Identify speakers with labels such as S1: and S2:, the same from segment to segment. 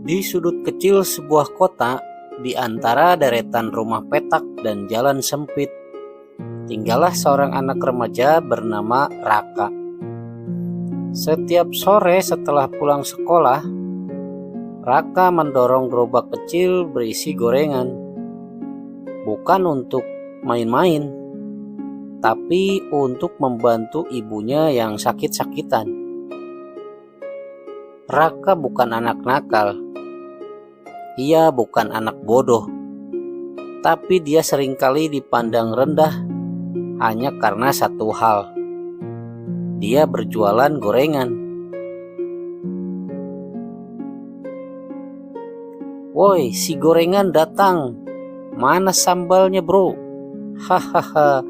S1: Di sudut kecil sebuah kota, di antara deretan rumah petak dan jalan sempit, tinggallah seorang anak remaja bernama Raka. Setiap sore setelah pulang sekolah, Raka mendorong gerobak kecil berisi gorengan. Bukan untuk main-main, tapi untuk membantu ibunya yang sakit-sakitan. Raka bukan anak nakal. Ia bukan anak bodoh, tapi dia seringkali dipandang rendah hanya karena satu hal. Dia berjualan gorengan. "Woi, si gorengan datang. Mana sambalnya, bro? Hahaha,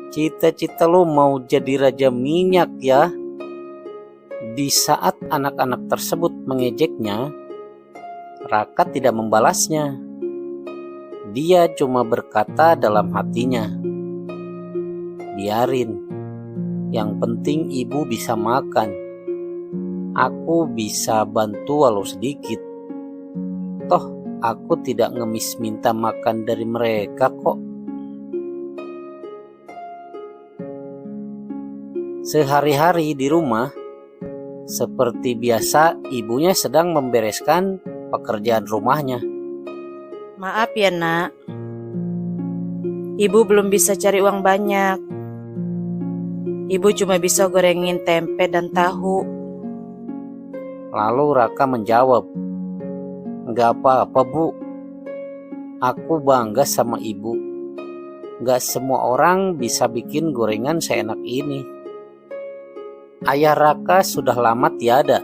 S1: cita-cita lo mau jadi raja minyak ya?" Di saat anak-anak tersebut mengejeknya, Raka tidak membalasnya. Dia cuma berkata dalam hatinya, "Biarin, yang penting ibu bisa makan. Aku bisa bantu walau sedikit. Toh aku tidak ngemis minta makan dari mereka kok." Sehari-hari di rumah, seperti biasa ibunya sedang membereskan pekerjaan rumahnya.
S2: Maaf ya nak, ibu belum bisa cari uang banyak. Ibu cuma bisa gorengin tempe dan tahu.
S1: Lalu Raka menjawab, "Gak apa-apa bu, aku bangga sama ibu. Gak semua orang bisa bikin gorengan seenak ini." Ayah Raka sudah lama tiada.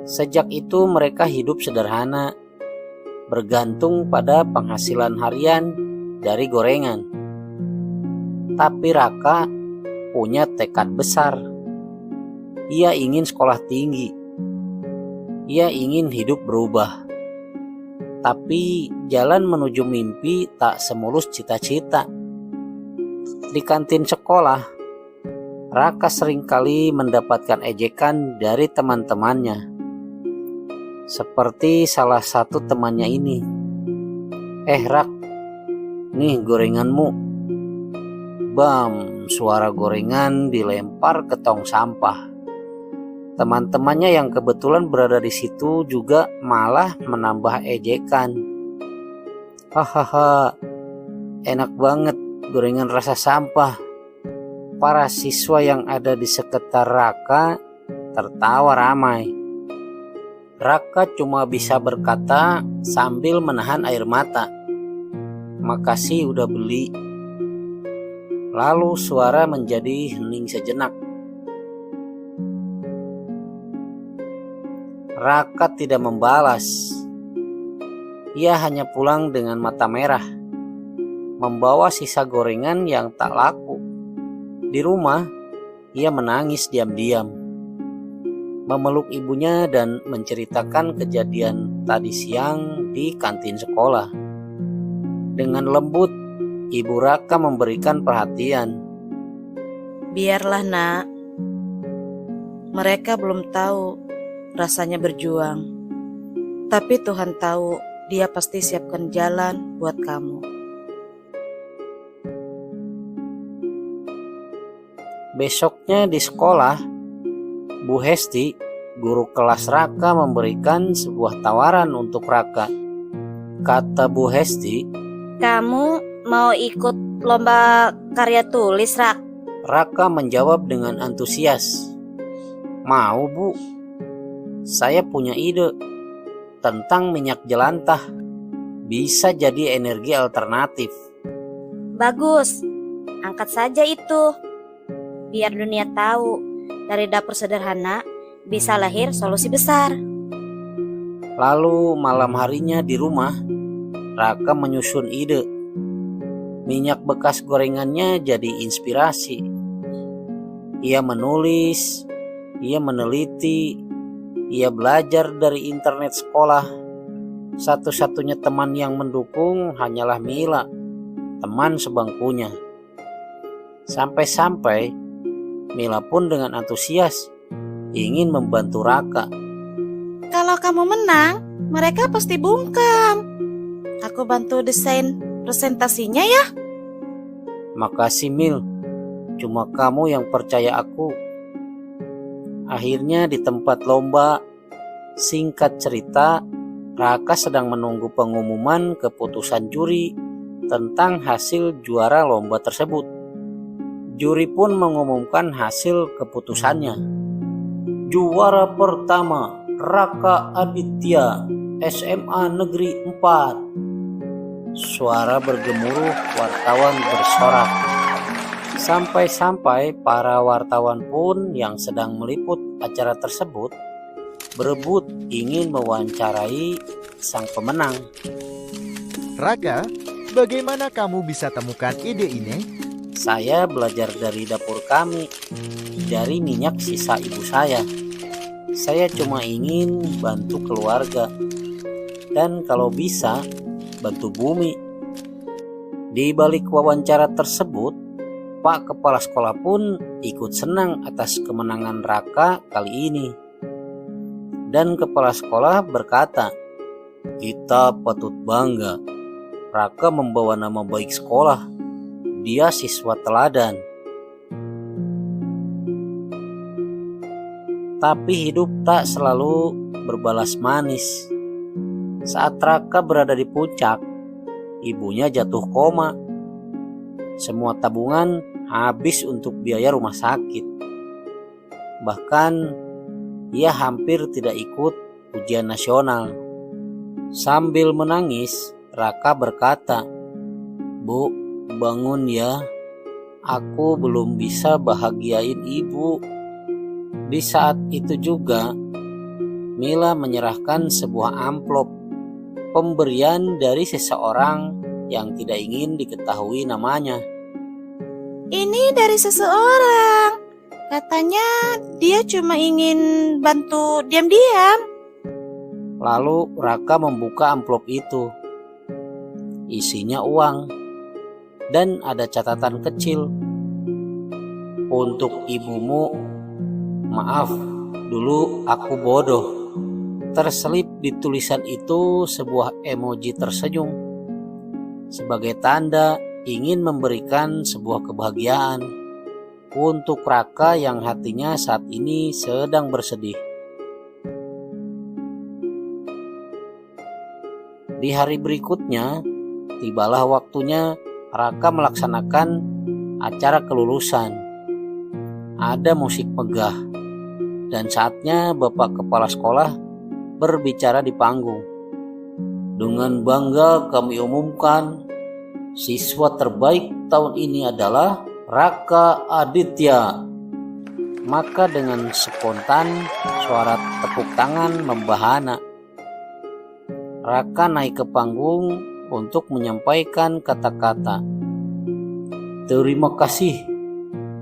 S1: Sejak itu mereka hidup sederhana, bergantung pada penghasilan harian dari gorengan. Tapi Raka punya tekad besar. Ia ingin sekolah tinggi. Ia ingin hidup berubah. Tapi jalan menuju mimpi tak semulus cita-cita. Di kantin sekolah, Raka seringkali mendapatkan ejekan dari teman-temannya. Seperti salah satu temannya ini. Rak, nih gorenganmu." Bam, suara gorengan dilempar ke tong sampah. Teman-temannya yang kebetulan berada di situ juga malah menambah ejekan. "Hahaha, enak banget gorengan rasa sampah." Para siswa yang ada di sekitar Raka tertawa ramai. Raka cuma bisa berkata sambil menahan air mata, "Makasih udah beli." Lalu suara menjadi hening sejenak. Raka tidak membalas. Ia hanya pulang dengan mata merah, membawa sisa gorengan yang tak laku. Di rumah, ia menangis diam-diam, memeluk ibunya dan menceritakan kejadian tadi siang di kantin sekolah. Dengan lembut, Ibu Raka memberikan perhatian.
S2: Biarlah nak, mereka belum tahu rasanya berjuang. Tapi Tuhan tahu, Dia pasti siapkan jalan buat kamu.
S1: Besoknya di sekolah, Bu Hesti, guru kelas Raka, memberikan sebuah tawaran untuk Raka. Kata Bu Hesti,
S3: "Kamu mau ikut lomba karya tulis, Rak?"
S1: Raka menjawab dengan antusias, "Mau bu, saya punya ide tentang minyak jelantah. Bisa jadi energi alternatif."
S3: "Bagus, angkat saja itu. Biar dunia tahu, dari dapur sederhana bisa lahir solusi besar."
S1: Lalu malam harinya di rumah, Raka menyusun ide. Minyak bekas gorengannya jadi inspirasi. Ia menulis, ia meneliti, ia belajar dari internet sekolah. Satu-satunya teman yang mendukung hanyalah Mila, teman sebangkunya. Sampai-sampai Mila pun dengan antusias ingin membantu Raka.
S2: Kalau kamu menang, mereka pasti bungkam. Aku bantu desain presentasinya ya.
S1: Makasih Mil, cuma kamu yang percaya aku. Akhirnya di tempat lomba, singkat cerita, Raka sedang menunggu pengumuman keputusan juri tentang hasil juara lomba tersebut. Juri pun mengumumkan hasil keputusannya. Juara pertama, Raka Aditya, SMA Negeri 4. Suara bergemuruh, wartawan bersorak. Sampai-sampai para wartawan pun yang sedang meliput acara tersebut berebut ingin mewawancarai sang pemenang.
S4: Raka, bagaimana kamu bisa temukan ide ini?
S1: Saya belajar dari dapur kami, dari minyak sisa ibu saya. Saya cuma ingin bantu keluarga, dan kalau bisa, bantu bumi. Di balik wawancara tersebut, Pak Kepala Sekolah pun ikut senang atas kemenangan Raka kali ini. Dan Kepala Sekolah berkata, "Kita patut bangga. Raka membawa nama baik sekolah. Dia siswa teladan." Tapi hidup tak selalu berbalas manis. Saat Raka berada di puncak, ibunya jatuh koma. Semua tabungan habis untuk biaya rumah sakit. Bahkan ia hampir tidak ikut ujian nasional. Sambil menangis, Raka berkata, "Bu, bangun ya. Aku belum bisa bahagiain ibu." Di saat itu juga, Mila menyerahkan sebuah amplop pemberian dari seseorang yang tidak ingin diketahui namanya.
S2: Ini dari seseorang. Katanya dia cuma ingin bantu diam-diam.
S1: Lalu Raka membuka amplop itu. Isinya uang dan ada catatan kecil. "Untuk ibumu, maaf, dulu aku bodoh." Terselip di tulisan itu sebuah emoji tersenyum, sebagai tanda ingin memberikan sebuah kebahagiaan untuk Raka yang hatinya saat ini sedang bersedih. Di hari berikutnya, tibalah waktunya Raka melaksanakan acara kelulusan. Ada musik megah, dan saatnya Bapak Kepala Sekolah berbicara di panggung. "Dengan bangga kami umumkan, siswa terbaik tahun ini adalah Raka Aditya." Maka dengan spontan suara tepuk tangan membahana. Raka naik ke panggung untuk menyampaikan kata-kata, "Terima kasih,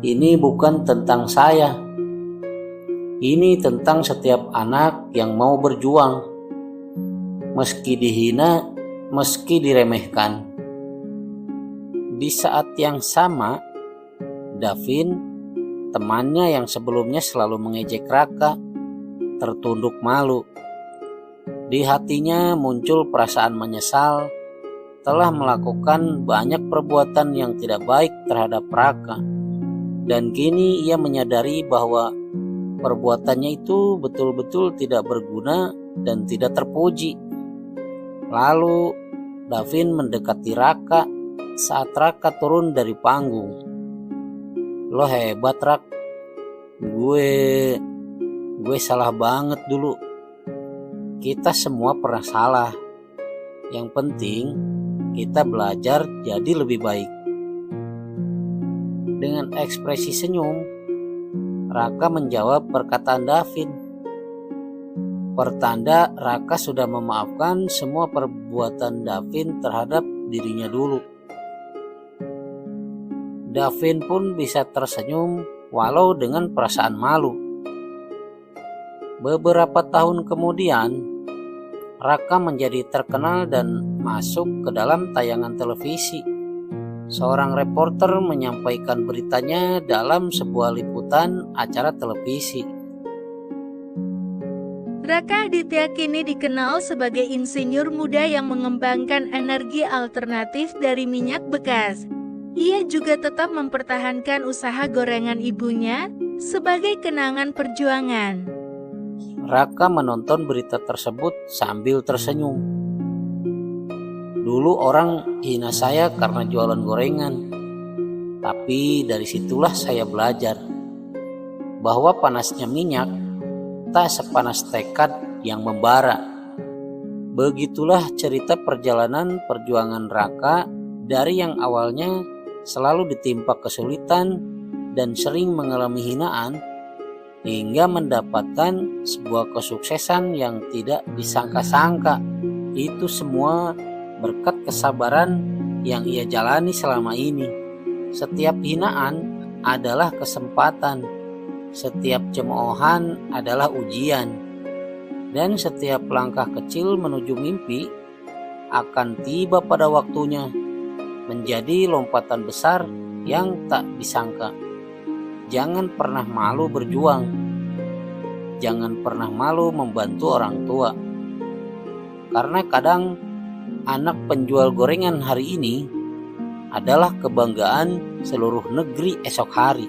S1: ini bukan tentang saya. Ini tentang setiap anak yang mau berjuang, meski dihina, meski diremehkan." Di saat yang sama, Davin, temannya yang sebelumnya selalu mengejek Raka, tertunduk malu. Di hatinya muncul perasaan menyesal telah melakukan banyak perbuatan yang tidak baik terhadap Raka. Dan kini ia menyadari bahwa perbuatannya itu betul-betul tidak berguna dan tidak terpuji. Lalu Davin mendekati Raka saat Raka turun dari panggung. "Lo hebat, Rak. Gue salah banget dulu. Kita semua pernah salah. Yang penting kita belajar jadi lebih baik." Dengan ekspresi senyum, Raka menjawab perkataan Davin. Pertanda Raka sudah memaafkan semua perbuatan Davin terhadap dirinya dulu. Davin pun bisa tersenyum walau dengan perasaan malu. Beberapa tahun kemudian, Raka menjadi terkenal dan masuk ke dalam tayangan televisi. Seorang reporter menyampaikan beritanya dalam sebuah liputan acara televisi.
S5: Raka Aditya kini dikenal sebagai insinyur muda yang mengembangkan energi alternatif dari minyak bekas. Ia juga tetap mempertahankan usaha gorengan ibunya sebagai kenangan perjuangan.
S1: Raka menonton berita tersebut sambil tersenyum. Dulu orang hina saya karena jualan gorengan. Tapi dari situlah saya belajar bahwa panasnya minyak tak sepanas tekad yang membara. Begitulah cerita perjalanan perjuangan Raka dari yang awalnya selalu ditimpa kesulitan dan sering mengalami hinaan hingga mendapatkan sebuah kesuksesan yang tidak disangka-sangka. Itu semua berkat kesabaran yang ia jalani selama ini. Setiap hinaan adalah kesempatan. Setiap cemoohan adalah ujian, dan setiap langkah kecil menuju mimpi akan tiba pada waktunya menjadi lompatan besar yang tak disangka. Jangan pernah malu berjuang, jangan pernah malu membantu orang tua, karena kadang anak penjual gorengan hari ini adalah kebanggaan seluruh negeri esok hari.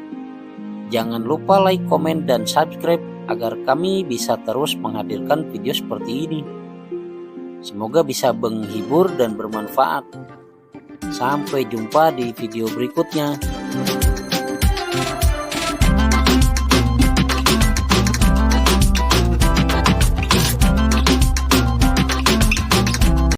S1: Jangan lupa like, komen, dan subscribe agar kami bisa terus menghadirkan video seperti ini. Semoga bisa menghibur dan bermanfaat. Sampai jumpa di video berikutnya.